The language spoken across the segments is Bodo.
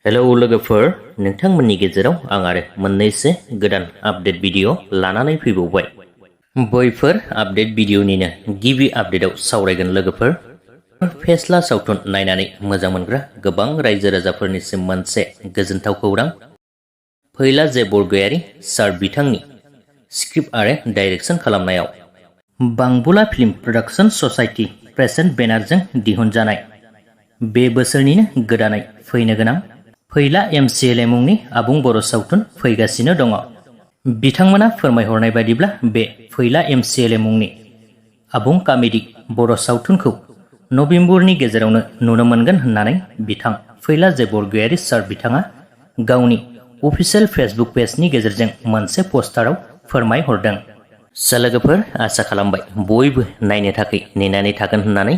हेलौ लोगोफोर, नोंथांमोननि गेजेराव आं आरो मोननैसो गोदान आपडेट भिडिअ लानानै फैबावबाय। बैफोर आपडेट भिडिअनिनो गिबि आपडेटआव सावरायगोन लोगोफोर। फेस्ला सावथुन नायनानै मोजां मोनग्रा गोबां रायजो राजाफोरनिसिम मोनसे गोजोनथाव खौरां। फैला जे बरगयारी सार बिथांनि स्क्रिप्ट आरो डाइरेक्सन खालामनायाव बंखw फिल्म प्रडाक्शन ससाइटि प्रेजेन्ट बेनारजों दिहुनजानाय बे बोसोरनिनो गोदानै फैनो गोनां फैला MCLA मुंनि आबुं बर' सावथुन फैगासिनो दङ। बिथांमोना फोरमायहरनाय बायदिब्ला बे फैला MCLA मुंनि आबुं कमेडि बर' सावथुनखौ नबेम्बरनि गेजेरावनो नुनो मोनगोन होननानै बिथां फैला जे बरगयारी सार बिथाङा गावनि अफिसियेल फेसबुक पेजनि गेजेरजों मोनसे पस्टाराव फोरमायहरदों। लोगोफोर, आसा खालामबाय बयबो नायनो थाखाय नेनानै थागोन होननानै,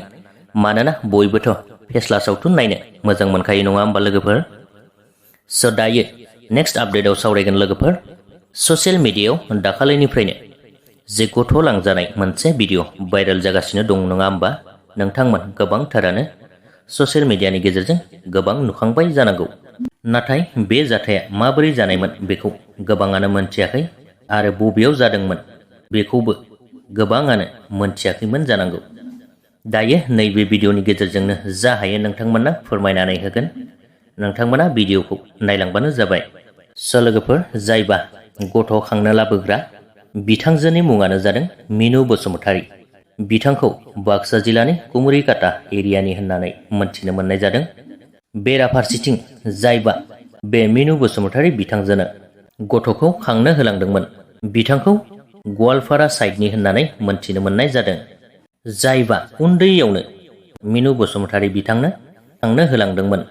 मानोना बयबोथ' फेस्ला सावथुन नायनो मोजां मोनखायो नङा होमबा लोगोफोर। दायो नेक्स्ट आपडेटआव सावरायगोन लोगोफोर। ससियेल मिडियायाव दाखालिनिफ्रायनो जे गथ' लांजानाय मोनसे भिडिअ भाइरेल जागासिनो दं नङा होमबा। नोंथांमोन गोबांथारानो ससियेल मिडियानि गेजेरजों गोबां नुखांबाय जानांगौ। नाथाय बे जाथाया माबोरै जानायमोन बेखौ गोबाङानो मोनथियाखै आरो बबेयाव जादोंमोन बेखौबो गोबाङानो मोनथियाखैमोन जानांगौ। दायो नैबे भिडिअनि गेजेरजोंनो जा हायो नोंथांमोना फोरमायनानै होगोन। नोंथांमोना भिडिअखौ नायलांबानो जाबाय। लोगोफोर, जायबा गथ' खांनो लाबोग्रा बिथांजोनि मुङानो जादों मिनु बसुमतारी। बिथांखौ बाक्सा जिल्लानि कुमरिकाटा एरियानि होननानै मोनथिनो मोननाय जादों। बेराफारसेथिं जायबा बे मिनु बसुमतारी बिथांजोनो गथ'खौ खांनो होलांदोंमोन, बिथांखौ गवालपारा साइडनि होननानै मोनथिनो मोननाय जादों। जायबा उन्दैयावनो मिनु बसुमतारी बिथांनो खांनो होलांदोंमोन,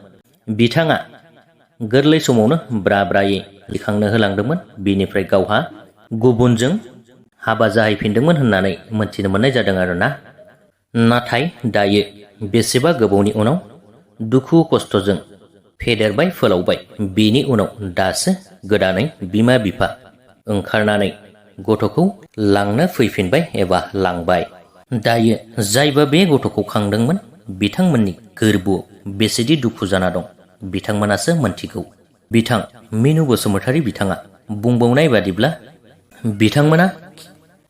बिथाङा गोरलै समावनो ब्रा ब्रायै खांनो होलांदोंमोन। बिनिफ्राय गावहा गुबुनजों हाबा जाहैफिनदोंमोन होननानै मोनथिनो मोननाय जादों आरोना। नाथाय दायो बेसेबा गोबावनि उनाव दुखु खस्थ'जों फेदेरबाय फोलावबाय, बेनि उनाव दासो गोदानै बिमा बिफा ओंखारनानै गथ'खौ लांनो फैफिनबाय एबा लांबाय। दायो जायबा बे गथ'खौ खांदोंमोन, बिथांमोननि गोरबोआव बेसेदि दुखु जाना दं बिथांमोनासो मोनथिगौ। बिथां मिनु बसुमतारी बिथाङा बुंबावनाय बादिब्ला बिथांमोना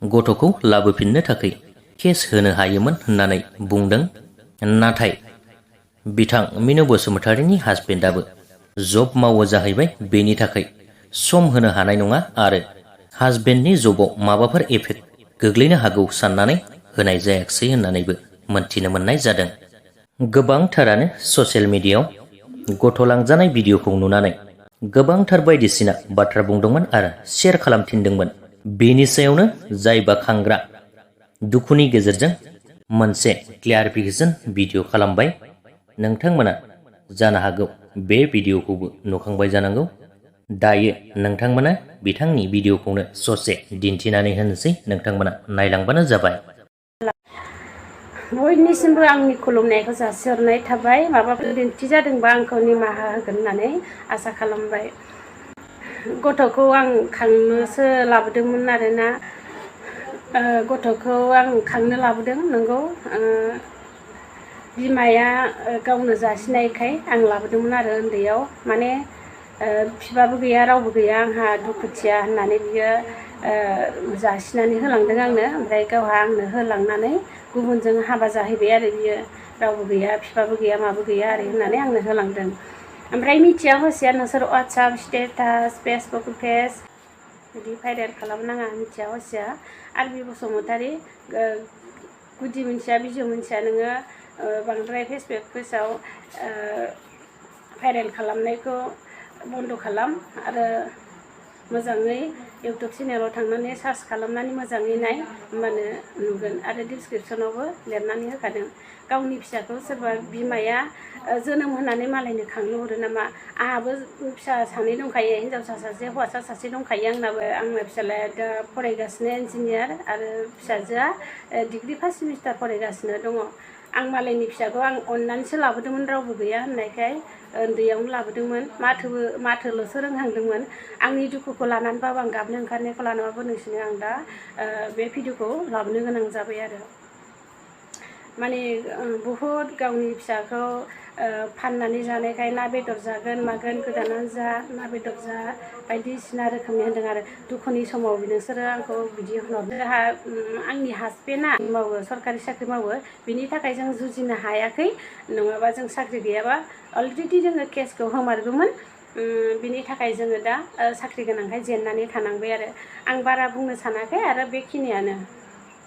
गथ'खौ लाबोफिननो थाखाय केस होनो हायोमोन होननानै बुंदों। नाथाय बिथां मिनु बसुमतारीनि हासबेन्डआबो जब मावो जाहैबाय, बेनि थाखाय सम होनो हानाय नङा आरो हासबेन्डनि जबाव माबाफोर एफेक्ट गोग्लैनो हागौ साननानै होनाय जायाखिसै होननानैबो मोनथिनो मोननाय जादों। गोबांथारानो ससियेल मिडियायाव गथ' लांजानाय भिडिअखौ नुनानै गोबांथार बायदिसिना बाथ्रा बुंदोंमोन आरो शेयार खालामफिनदोंमोन। बेनि सायावनो जायबा खांग्रा दुखुनि गेजेरजों मोनसे क्लियारिफिकेसन भिडिअ खालामबाय। नोंथांमोना जानो हागौ बे भिडिअखौबो नुखांबाय जानांगौ। दायो नोंथांमोना बिथांनि भिडिअखौनो ससे दिन्थिनानै होनोसै, नोंथांमोना नायलांबानो जाबाय। बयनिसिमबो आंनि खुलुमनायखौ जासिहरनाय थाबाय। माबाफोर गोरोन्थि जादोंबा आंखौ निमाहा होगोन होननानै आसा खालामबाय। गथ'खौ आं खांनोसो लाबोदोंमोन आरोना। गथ'खौ आं खांनो लाबोदों नंगौ। बिमाया गावनो जासिनायखाय आं लाबोदोंमोन आरो उन्दैयाव। माने बिफाबो गैया रावबो गैया आंहा दुखुथिया होननानै बियो जासिनानै होलांदों आंनो। ओमफ्राय गावहा आंनो होलांनानै गुबुनजों हाबा जाहैबाय आरो बियो। रावबो गैया, बिफाबो गैया, माबो गैया आरो होननानै आंनो होलांदों। ओमफ्राय मिथिया हसिया नोंसोर वाट्सएप स्टेटास फेसबुक पेज बिदि भाइरेल खालामनाङा, मिथिया हसिया। आरो बे बसुमतारी गुदि मिथिया बिजौ मिथिया नोङो बांद्राय फेसबुक पेजाव भाइरेल खालामनायखौ बन्द' खालाम आरो मोजाङै इउटुब चेनेलाव थांनानै सार्च खालामनानै मोजाङै नाय, होमबानो नुगोन। आरो डिसक्रिपसनावबो लिरनानै होखादों। गावनि फिसाखौ सोरबा बिमाया जोनोम होनानै मालायनो खांनो हरो नामा? आंहाबो फिसा सानै दंखायो, हिनजावसा सासे हौवासा सासे दंखायो आंनाबो। आंना फिसालाया दा फरायगासिनो इन्जिनियार आरो फिसाजोआ डिग्रि फार्स्ट सेमिस्टार फरायगासिनो दङ। आं मालायनि फिसाखौ आं अननानैसो लाबोदोंमोन, रावबो गैया होननायखाय उन्दैयावनो लाबोदोंमोन। माथोल'सो रोंहांदोंमोन। आंनि दुखुखौ लानानैबाबो, आं गाबनो ओंखारनायखौ लानानैबाबो नोंसोरनो आं दा बे भिडिअखौ लाबोनो गोनां जाबाय आरो। माने बहुद गावनि फिसाखौ फाननानै जानायखाय ना बेदर जागोन मागोन गोदानानो जा ना बेदर जा बायदिसिना रोखोमनि होनदों आरो दुखुनि समाव नोंसोरो आंखौ बिदि होनहरदों। आंनि हासबेन्डआ मावो सरकारि साख्रि मावो, बिनि थाखाय जों जुजिनो हायाखै, नङाबा जों साख्रि गैयाबा अलरेडि जोङो केसखौ होमारगौमोन। बिनि थाखाय जोङो दा साख्रि गोनांखाय जेननानै थानांबाय आरो आं बारा बुंनो सानाखै आरो बेखिनियानो।